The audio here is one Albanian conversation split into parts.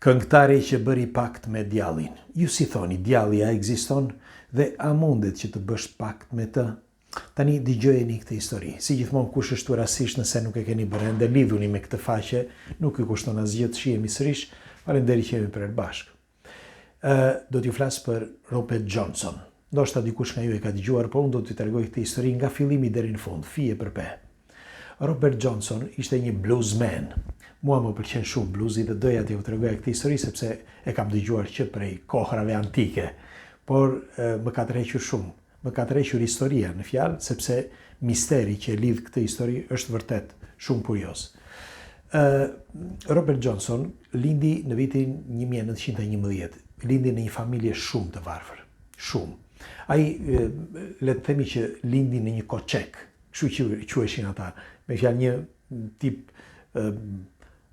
Këngëtari që bëri pakt me djallin. Ju si thoni, djalli a ekziston dhe a mundet që të bësh pakt me të? Tani dëgjojeni këtë histori. Si gjithmonë kush është rastisht nëse nuk e keni bërë ende, lidhuni me këtë faqe, nuk ju kushton asgjë të shihemi sërish. Faleminderit që jemi për bashkë. Do t'ju flas për Robert Johnson. Ndoshta dikush nga ju e ka dëgjuar, po unë do t'ju tregoj këtë histori nga fillimi deri në fund, fije për pe. Robert Johnson ishte një bluesman. Mua më pëlqen shumë bluesi dhe doja t'ju tregoj këtë histori sepse e kam dëgjuar që prej kohrave antike, por më ka tërhequr shumë. Më ka tërhequr historia në fjalë sepse misteri që lidh këtë histori është vërtet shumë kurioz. Robert Johnson lindi në vitin 1911. Lindi në një familje shumë të varfër, shumë. Ai le të themi që lindi në një koçek, kështu që quheshin ata, me fjalë një tip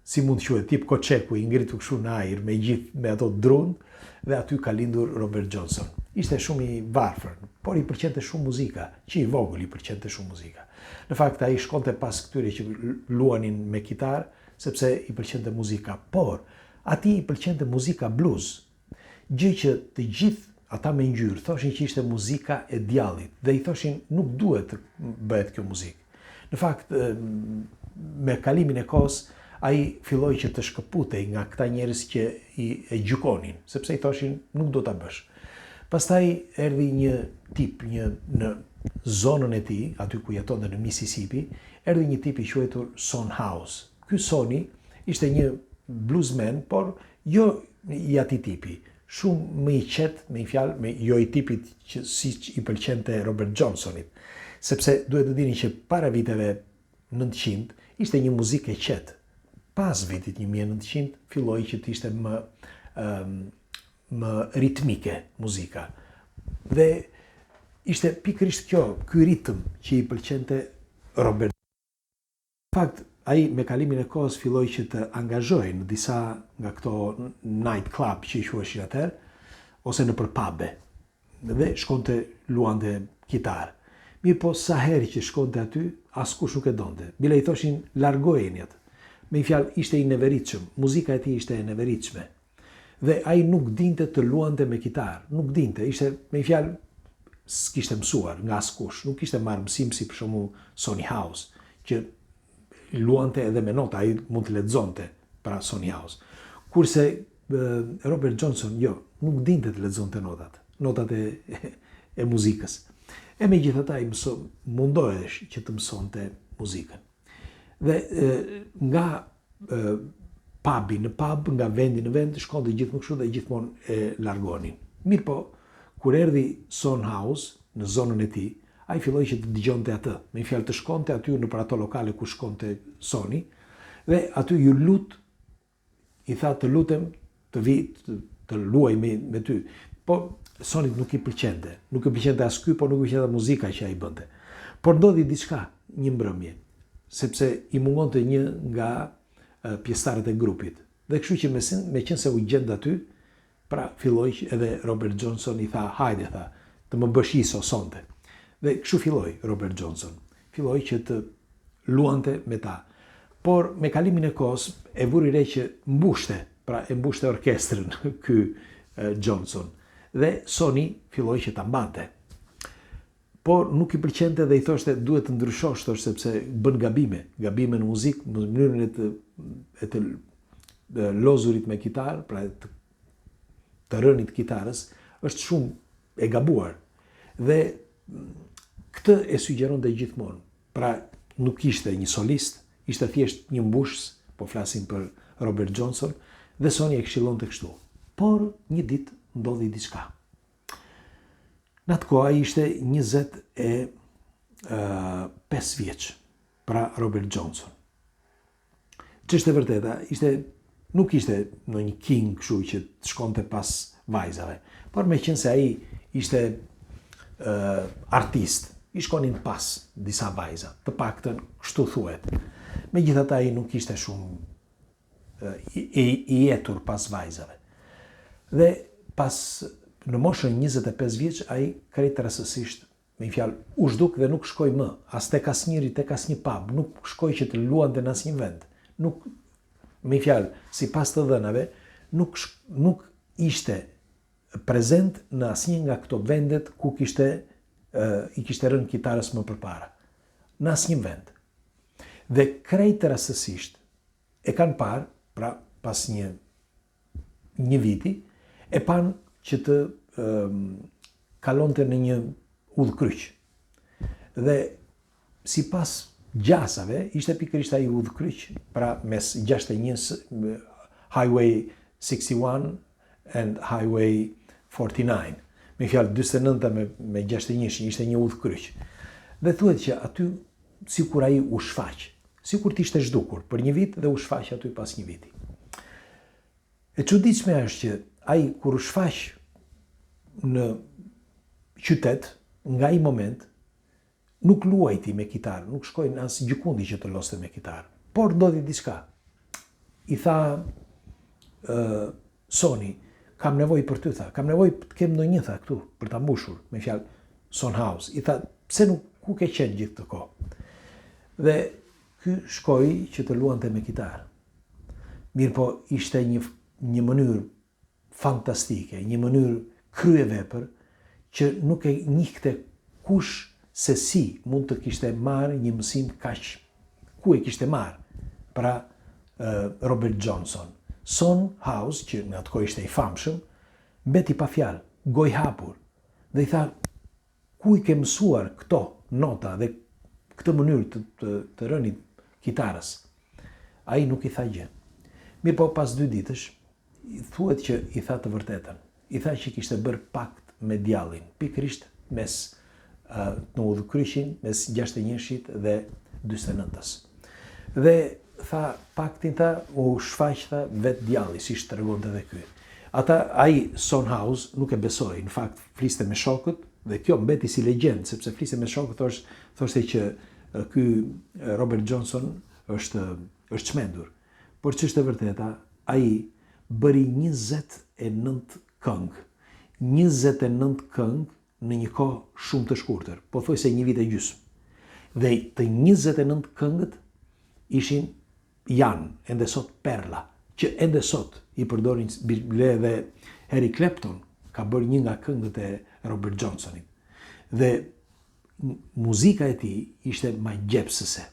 si mund të quhet, tip koçeku i ngritur kështu në ajër me ato drun, dhe aty ka lindur Robert Johnson. Ishte shumë i varfër, por i pëlqente shumë muzika, që i vogël i pëlqente shumë muzika. Në fakt ai shkonte pas këtyre që luanin me kitar, sepse i pëlqente muzika, por atij i pëlqente muzika blues. Gjë që të gjithë ata me ngjyrë thoshin që ishte muzika e djallit dhe i thoshin nuk duhet të bëhet kjo muzikë. Në fakt, me kalimin e kohës, ai filloi që të shkëputej nga këta njerëz që e gjykonin, sepse i thoshin nuk do ta bësh. Pastaj erdhi një tip në zonën e tij, aty ku jetonte në Mississippi, erdhi një tip i quajtur Son House. Ky Soni ishte një bluesman, por jo i atij tipi. Shumë më i qetë, me një fjalë, jo i tipit që siç i pëlqente Robert Johnsonit, sepse duhet të dini që para viteve 900 ishte një muzikë e qetë. Pas vitit 1900 filloi që të ishte më ritmike muzika. Dhe ishte pikërisht ky ritëm që i pëlqente Robert. Në fakt, ai me kalimin e kohës filloi që të angazhojë në disa nga këto night club që i quheshin atëherë, ose në pube. Dhe shkonte luante kitar. Mirë po sa herë që shkonte aty, askush nuk e donte. Bile i thoshin largojeni atë. Me një fjalë, ishte i neveritshëm, muzika e tij ishte e neveritshme. Dhe ai nuk dinte të luante me kitar, nuk dinte, ishte me një fjalë s'kishte mësuar nga askush, nuk kishte marrë mësim si për shembull Sonny House, që luante edhe me nota, ai mund të lexonte pra Sonny House. Kurse Robert Johnson nuk dinte të lexonte notat e muzikës. E megjithatë ai mundohej që të mësonte muzikën. Dhe nga pubi në pub, nga vendi në vend, shkonte gjithmonë kështu dhe gjithmonë e largonin. Mirë po, kur erdhi Son House në zonën e tij, ai filloi që të dëgjonte atë. Me një fjalë të shkonte aty në ato lokale ku shkonte Soni dhe aty ju lut, i tha të lutem të vi të luaj me ty. Po Sonit nuk i pëlqente. Nuk i pëlqente as ky, por nuk i pëlqente muzika që ai bënte. Por ndodhi diçka një mbrëmje, sepse i mungonte një nga pjesëtarët e grupit. Dhe kështu që meqense u gjend aty, pra filloi edhe Robert Johnson i tha, hajde, tha, të më bësh iso sonte. Dhe kështu filloi Robert Johnson. Filloi që të luante me ta. Por me kalimin e kohës e vuri re që mbushte orkestrën ky Johnson. Dhe Soni filloi që ta mbante. Por nuk i pëlqente dhe i thoshte duhet të ndryshosh, sepse bën gabime në muzikë, në mënyrën e të lozurit me kitar, pra të rënit kitarës, është shumë e gabuar. Dhe këtë e sugjeronte gjithmonë. Pra nuk ishte një solist, ishte thjesht një mbushës, po flasim për Robert Johnson, dhe Soni e këshillonte kështu. Por një ditë ndodhi diçka. Në atë kohë ai ishte 25 vjeç, pra Robert Johnson. Ç'është e vërteta, nuk ishte ndonjë king kështu që të shkonte pas vajzave, por meqense ai ishte artist, i shkonin pas disa vajza, të paktën kështu thuhet. Megjithatë ai nuk ishte shumë i jetur pas vajzave. Dhe në moshën 25 vjeç ai krejt rastësisht, me një fjalë, u zhduk dhe nuk shkoi më as tek asnjëri, tek asnjë pub, nuk shkoi që të luante në asnjë vend. Nuk, me një fjalë, sipas të dhënave, nuk ishte prezent në asnjë nga këto vendet ku i kishte rënë kitarës më përpara. Në asnjë vend. Dhe krejt rastësisht e kanë parë, pra pas një viti, e pan që të kalonte në një udhkryq. Dhe si pas gjasave, ishte pikërisht ai udhkryq, pra mes 61 Highway 61 and Highway 49. Me fjalë 49 me 61 ishte një udhkryq. Dhe thuhet që aty sikur ai u shfaq, sikur t'ishte zhdukur për një vit dhe u shfaq aty pas një viti. E çuditshme është që ai kur u shfaq në qytet, nga ai moment nuk luajti me kitarë, nuk shkoi në as gjikundi që të loste me kitarë, por ndodhi diçka. I tha Soni, kam nevojë për ty, tha, kam nevojë të kem ndonjë, tha, këtu për ta mbushur, me fjalë Son House. I tha, pse nuk ku ke qenë gjithë këtë kohë? Dhe ky shkoi që të luante me kitarë. Mirë po, ishte një mënyrë fantastike, një mënyrë kryevepër që nuk e njihte kush se si mund të kishte marrë një mësim kaq. Ku e kishte marrë? Pra Robert Johnson. Son House, që në atë kohë ishte i famshëm, mbeti pa fjalë, gojë hapur. Dhe i tha, ku i ke mësuar këto nota dhe këtë mënyrë të rënit kitarës? Ai nuk i tha gjë. Mirë po, pas 2 ditësh, thuhet që i tha të vërtetën. I tha që kishte bërë pakt me djallin, pikërisht mes në udhkryqin mes 61-shit dhe 49-s. Dhe tha, paktin tha, u shfaq, tha, vetë djalli, si tregonte edhe ky. Ai Son House nuk e besoi, në fakt fliste me shokët, dhe kjo mbeti si legjendë, sepse fliste me shokët, thoshte që ky Robert Johnson është çmendur. Por ç'është e vërteta, ai bëri 29 këngë. 29 këngë në një kohë shumë të shkurtër, pothuajse një vit e gjysmë. Dhe të 29 këngët janë ende sot perla, që ende sot i përdorin dhe Eric Clapton ka bërë një nga këngët e Robert Johnsonit. Dhe muzika e tij ishte magjepsëse.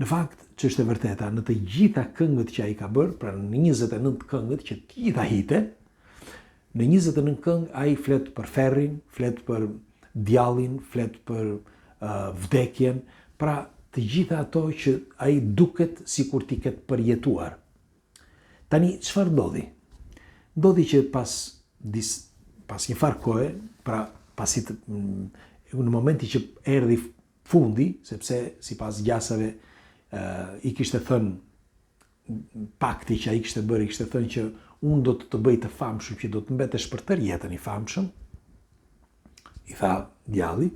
Në fakt, që është e vërteta, në të gjitha këngët që ai ka bërë, pra në 29 këngët që të gjitha hite, në 29 këngë ai flet për ferrin, flet për djallin, flet për vdekjen, pra të gjitha ato që ai duket sikur t'i ketë përjetuar. Tani, çfarë ndodhi? Ndodhi që pas një farë kohe, pra në momenti që erdhi fundi, sepse sipas gjasave i kishte thënë pakti që ai kishte bërë, i kishte thënë që unë do të bëj të famshëm, që do të mbetesh për tërë jetën i famshëm, i tha djalli,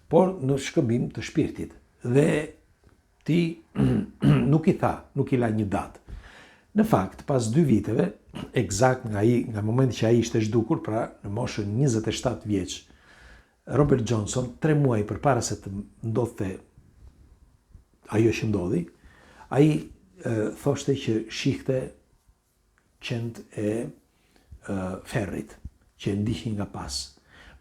por në shkëmbim të shpirtit. Dhe ti nuk i tha, nuk i la një datë. Në fakt, pas 2 viteve, eksakt nga momenti që ai ishte zhdukur, pra në moshën 27 vjeç, Robert Johnson, 3 muaj përpara se të ndodhte ajo që ndodhi, ai thoshte që shihte qend e ferrit, që e ndiqnin nga pas.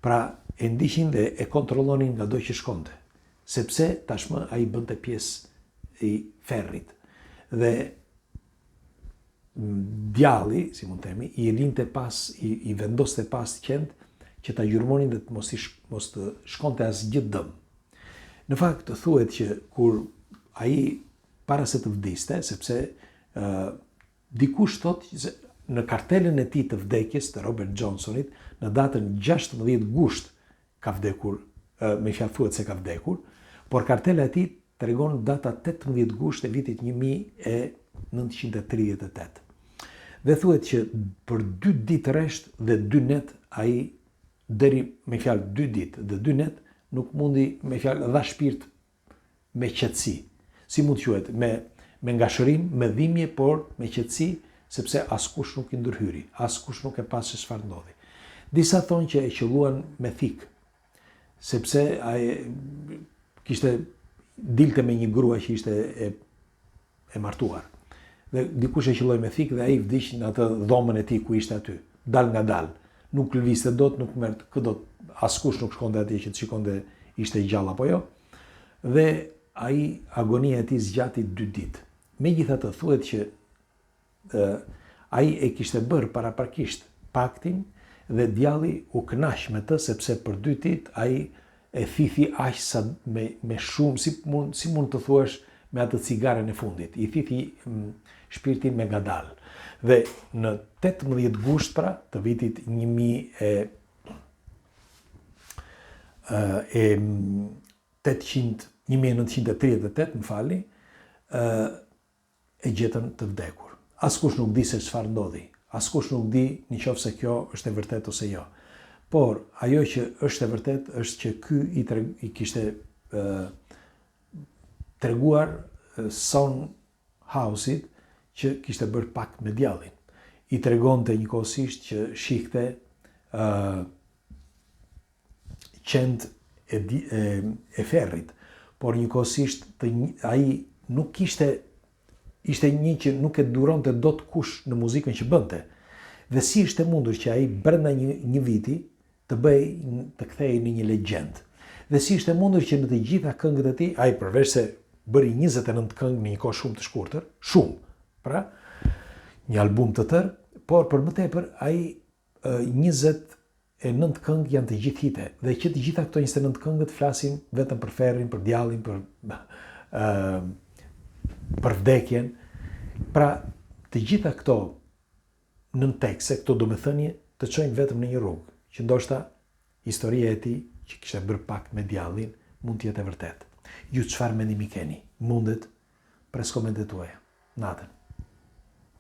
Pra, e ndiqnin dhe e kontrollonin nga do që shkonte, sepse tashmë ai bënte pjesë i ferrit. Dhe djalli, si mund themi, i linte pas, i vendoste pas qend që ta gjurmonin dhe të mos të shkonte asgjë dëm. Në fakt, thuhet që kur ai para se të vdiste, sepse dikush thot që në kartelën e tij të vdekjes të Robert Johnsonit, në datën 16 gusht ka vdekur, me fjalë thuhet se ka vdekur, por kartela e tij tregon data 18 gusht e vitit 1938. Dhe thuhet që për 2 ditë rresht dhe 2 net ai deri me fjalë 2 ditë dhe 2 net nuk mundi me fjalë dha shpirt me qetësi. Si mund quhet, me ngashërim, me dhimbje, por me qetësi, sepse askush nuk i ndërhyri, askush nuk e pas se çfarë ndodhi. Disa thonë që e qelluan me thik, sepse ai kishte dilte me një grua që ishte e martuar. dhe dikush e qelloi me thikë dhe ai vdiq në atë dhomën e tij ku ishte aty, dal nga dal. Nuk lëvizte dot, nuk merrte këdot, askush nuk shkonte atje që të shikonte ishte gjallë apo jo. Dhe ai agonia e tij zgjati 2 ditë. Megjithatë thuhet që ai e kishte bërë paraprakisht paktin dhe djalli u kënaq me të sepse për 2 ditë ai e thithi aq sa me shumë, si mund të thuash me atë cigaren e fundit. I thithi shpirtin me ngadal. Dhe në 18 gusht pra të vitit 1938, më falni, e gjetën të vdekur. Askush nuk di se çfarë ndodhi. Askush nuk di nëse kjo është e vërtetë ose jo. Por ajo që është e vërtetë është që ky i kishte treguar Son House-it që kishte bërë pakt me djallin. I tregonte njëkohësisht që shihte qend e ferrit, por njëkohësisht ai nuk ishte një që nuk e duronte dot kush në muzikën që bënte. Dhe si ishte mundur që ai brenda një viti të kthehej në një legjend. Dhe si ishte mundur që në të gjitha këngët e tij, ai përveç se bëri 29 këngë në një kohë shumë të shkurtër, pra, një album të tërë, por për më tepër ai 29 këngë janë të gjithë hite, dhe që të gjitha këto 29 këngët flasin vetëm për ferrin, për djallin, për vdekjen. Pra, të gjitha këto nën tekste, këto domethënie të çojnë vetëm në një rrugë, që ndoshta historia e tij që kishte bërë pakt me djallin mund të jetë e vërtetë. Ju çfarë mendimi keni? Mundet? Pres komentet tuaja. Natën.